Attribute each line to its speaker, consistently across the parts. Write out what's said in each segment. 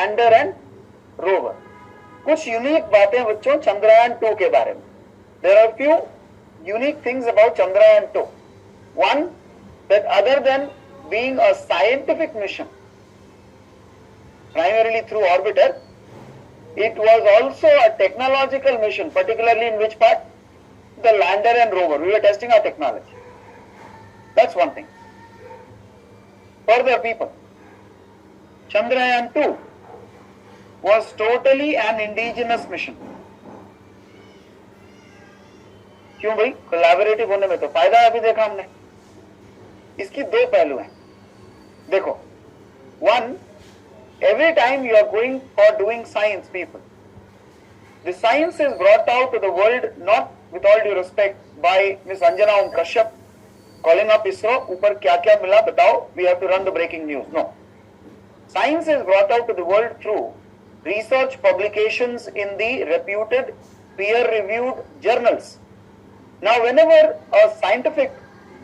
Speaker 1: Lander and rover. कुछ unique बातें बच्चों चंद्रयान 2 के बारे में। There are few unique things about Chandrayaan 2। One, that other than being a scientific mission primarily through orbiter, it was also a technological mission, particularly in which part? The lander and rover. We were testing our technology. That's one thing. Further, people, Chandrayaan 2 was totally an indigenous mission. क्यों भाई? Collaborative होने में तो फायदा अभी देखा हमने। इसकी दो पहलू हैं। देखो, one, every time you are going for doing science, people, the science is brought out to the world, not with all due respect, by Miss Anjana Om Kashyap calling up ISRO, ऊपर क्या क्या मिला बताओ, we have to run the breaking news. No. Science is brought out to the world through research publications in the reputed peer-reviewed journals. Now, whenever a scientific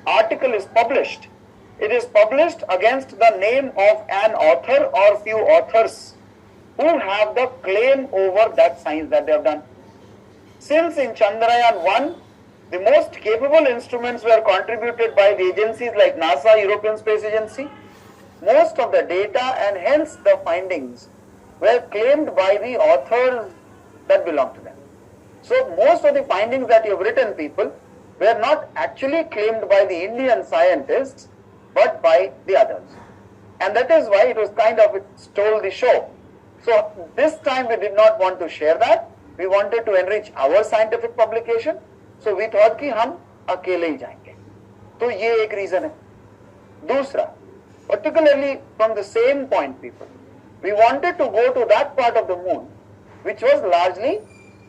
Speaker 1: article is published, it is published against the name of an author or few authors who have the claim over that science that they have done. Since in Chandrayaan 1, the most capable instruments were contributed by the agencies like NASA, European Space Agency, most of the data and hence the findings were claimed by the authors that belong to them. So most of the findings that you have written, people, were not actually claimed by the Indian scientists, but by the others. And that is why it was kind of, it stole the show. So this time we did not want to share that. We wanted to enrich our scientific publication. So we thought कि हम अकेले ही जाएंगे. तो ये एक reason है. दूसरा, particularly from the same point, people, we wanted to go to that part of the moon which was largely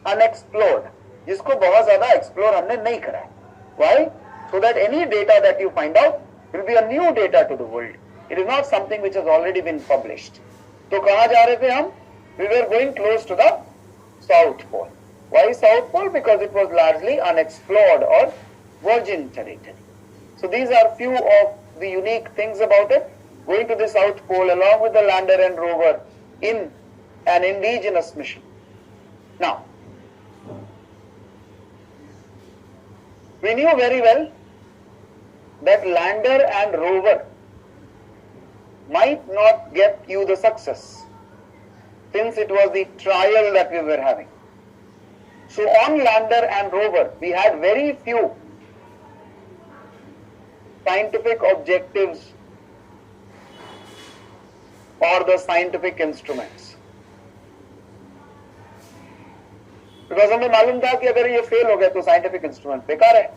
Speaker 1: unexplored, जिसको बहुत ज़्यादा explore हमने नहीं करा है. Why? So that any data that you find out will be a new data to the world. It is not something which has already been published. तो कहाँ जा रहे थे हम? We were going close to the South Pole. Why South Pole? Because it was largely unexplored or virgin territory. So these are few of the unique things about it. Going to the South Pole along with the lander and rover in an indigenous mission. Now, we knew very well that lander and rover might not get you the success, since it was the trial that we were having. So on lander and rover, we had very few scientific objectives or the scientific instruments. Because हमें मालूम था कि अगर ये fail हो गया तो scientific instrument बेकार है.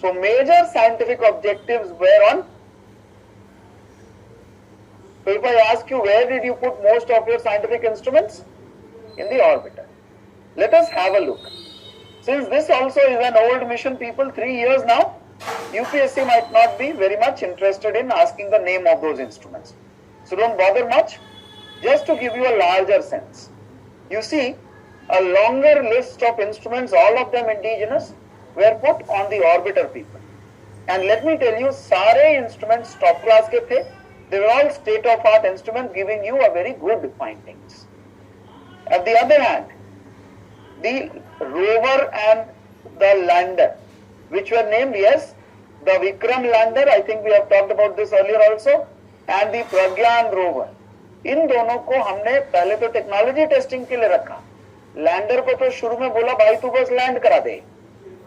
Speaker 1: So major scientific objectives were on. So if I ask you, where did you put most of your scientific instruments? In the orbiter. Let us have a look. Since this also is an old mission, people, 3 years now, UPSC might not be very much interested in asking the name of those instruments. So don't bother much. Just to give you a larger sense. You see, a longer list of instruments, all of them indigenous, were put on the orbiter, people. And let me tell you, सारे instruments top class के थे. They were all state-of-art instruments giving you a very good findings. At the other hand, the rover and the lander, which were named, yes, the Vikram lander, I think we have talked about this earlier also, and the Pragyan rover. इन दोनों को हमने पहले तो technology testing के लिए रखा. Lander को तो शुरू में बोला भाई तू बस लैंड करा दे,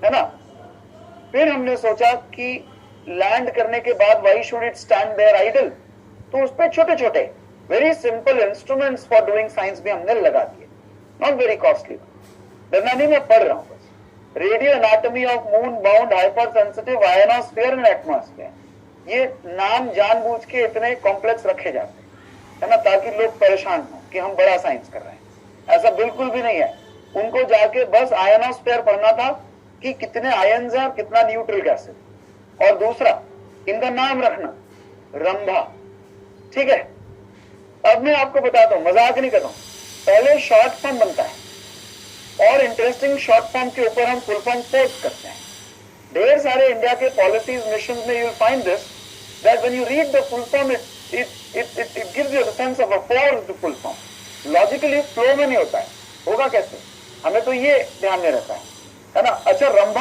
Speaker 1: है ना. फिर हमने सोचा कि लैंड करने के बाद why should it stand there idle, तो उस पे छोटे छोटे very simple instruments for doing science भी हमने लगा दिए. Not very costly. दरमियानी में पढ़ रहा हूँ बस. Radio anatomy of moon bound hyper sensitive ionosphere and atmosphere, ये नाम जानबूझ के इतने कॉम्प्लेक्स रखे जाते हैं, है ना, ताकि लोग परेशान हो कि हम बड़ा साइंस कर रहे हैं. ऐसा बिल्कुल भी नहीं है. उनको जाके बस आयनोस्फीयर पढ़ना था कि कितने आयन्स हैं और कितना न्यूट्रल गैस है. और दूसरा, इनका नाम रखना रंभा. ठीक है. अब मैं आपको बताता हूँ, मजाक नहीं कर रहा हूँ. पहले शॉर्ट फॉर्म बनता है और इंटरेस्टिंग शॉर्ट फॉर्म के ऊपर हम फुल फॉर्म पोस्ट करते हैं. ढेर सारे इंडिया के पॉलिसीज मिशन में you will find this, that when you read the full form, it gives you the sense of a forced full form. Logically flow में नहीं होता है, होगा कैसे? हमें तो ये ध्यान में रहता है ना। अच्छा, रंभा